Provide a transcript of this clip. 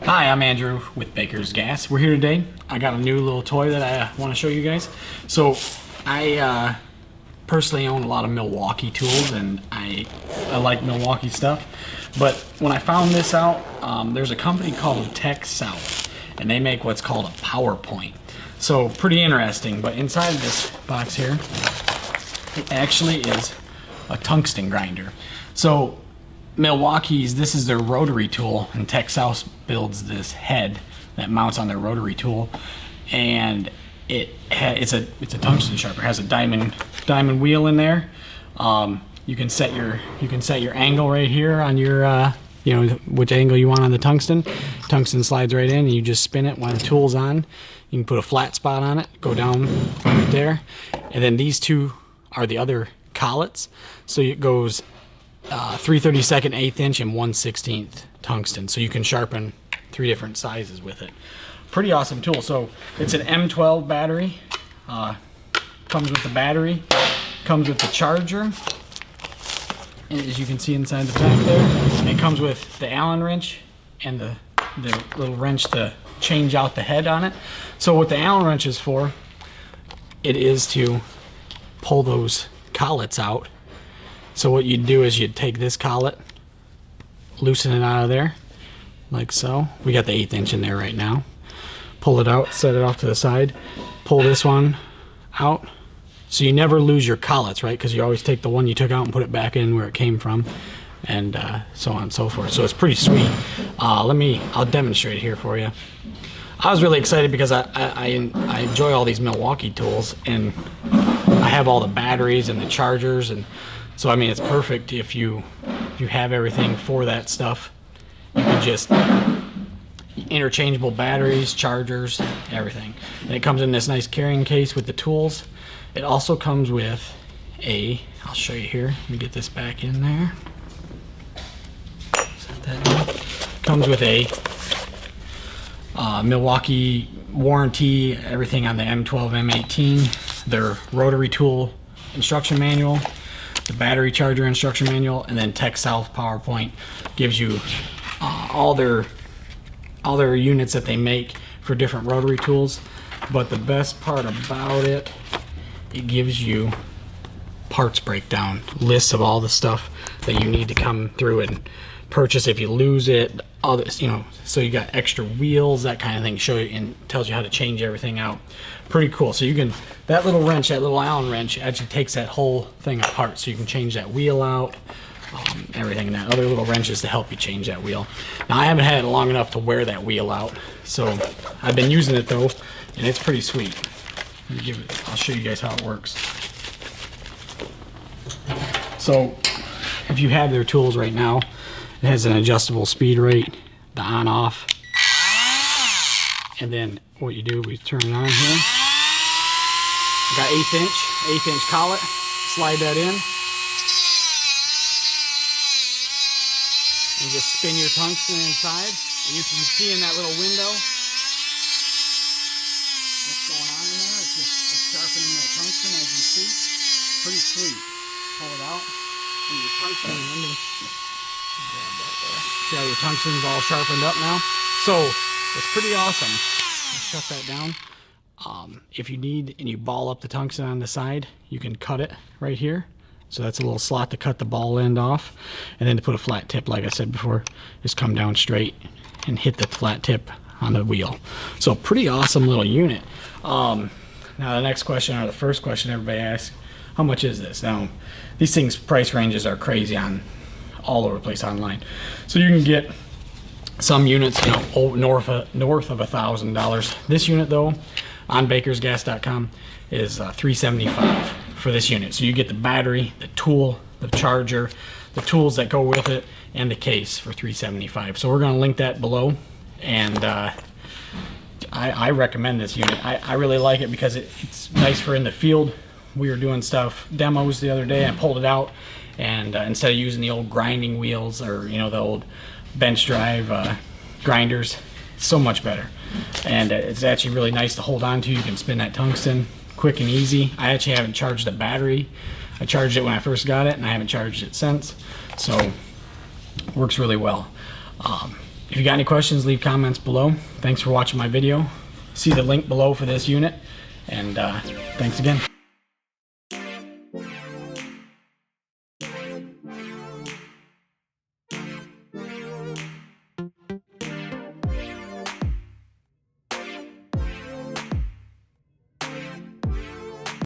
Hi, I'm Andrew with Baker's Gas. We're here today. I got a new little toy that I want to show you guys. So I personally own a lot of Milwaukee tools, and I like Milwaukee stuff. But when I found this out, there's a company called Tech South, and they make what's called a PowerPoint. So pretty interesting. But inside this box here, it actually is a tungsten grinder. So Milwaukee's, this is their rotary tool, and Tech South builds this head that mounts on their rotary tool, and it's a tungsten sharper. It has a diamond wheel in there. You can set your angle right here on your you know, which angle you want on the tungsten. Tungsten slides right in, and you just spin it when the tool's on. You can put a flat spot on it, go down right there, and then these two are the other collets. So it goes 3/32, 1/8 inch, and 1/16 tungsten. So you can sharpen 3 different sizes with it. Pretty awesome tool. So it's an M12 battery. Comes with the battery. Comes with the charger. And as you can see inside the pack there, it comes with the Allen wrench and the little wrench to change out the head on it. So what the Allen wrench is for, it is to pull those collets out. So what you'd do is you'd take this collet, loosen it out of there, like so. We got the 1/8 inch in there right now. Pull it out, set it off to the side, pull this one out. So you never lose your collets, right? Because you always take the one you took out and put it back in where it came from, and so on and so forth. So it's pretty sweet. I'll demonstrate here for you. I was really excited because I enjoy all these Milwaukee tools, and I have all the batteries and the chargers, and so I mean it's perfect if you have everything for that stuff. You can just interchangeable batteries, chargers, everything. And it comes in this nice carrying case with the tools. It also comes with I'll show you here. Let me get this back in there. Set that down. Comes with a Milwaukee warranty, everything on the M12, M18, their rotary tool instruction manual, the battery charger instruction manual, and then Tech South PowerPoint gives you all their units that they make for different rotary tools. But the best part about it, it gives you parts breakdown, lists of all the stuff that you need to come through and purchase if you lose it, all this, you know. So you got extra wheels, that kind of thing, show you, and tells you how to change everything out. Pretty cool. So you can, that little wrench, that little Allen wrench, actually takes that whole thing apart, so you can change that wheel out, everything, and that other little wrench is to help you change that wheel. Now I haven't had it long enough to wear that wheel out, so I've been using it though, and it's pretty sweet. I'll show you guys how it works. So if you have their tools right now, it has an adjustable speed rate, the on off, and then what you do, we turn it on here. Got 1/8 inch collet, slide that in, and just spin your tungsten inside, and you can see in that little window what's going on in there. It's sharpening that tungsten, as you see. Pretty sweet. Pull it out, and your tungsten, see how your tungsten's all sharpened up now? So it's pretty awesome. Let's shut that down. If you need, and you ball up the tungsten on the side, you can cut it right here. So that's a little slot to cut the ball end off, and then to put a flat tip, like I said before, just come down straight and hit the flat tip on the wheel. So pretty awesome little unit. Now the next question, or the first question everybody asks, how much is this? Now these things, price ranges are crazy on all over the place online. So you can get some units, you know, north of $1,000. This unit though, on bakersgas.com, is $375 for this unit. So you get the battery, the tool, the charger, the tools that go with it, and the case for $375. So we're going to link that below, and I recommend this unit. I really like it because it's nice for in the field. We were doing demos the other day. I pulled it out, and instead of using the old grinding wheels, or you know, the old bench drive grinders, it's so much better. And it's actually really nice to hold on to. You can spin that tungsten quick and easy. I actually haven't charged the battery. I charged it when I first got it, and I haven't charged it since. So works really well. If you got any questions, leave comments below. Thanks for watching my video. See the link below for this unit, and thanks again.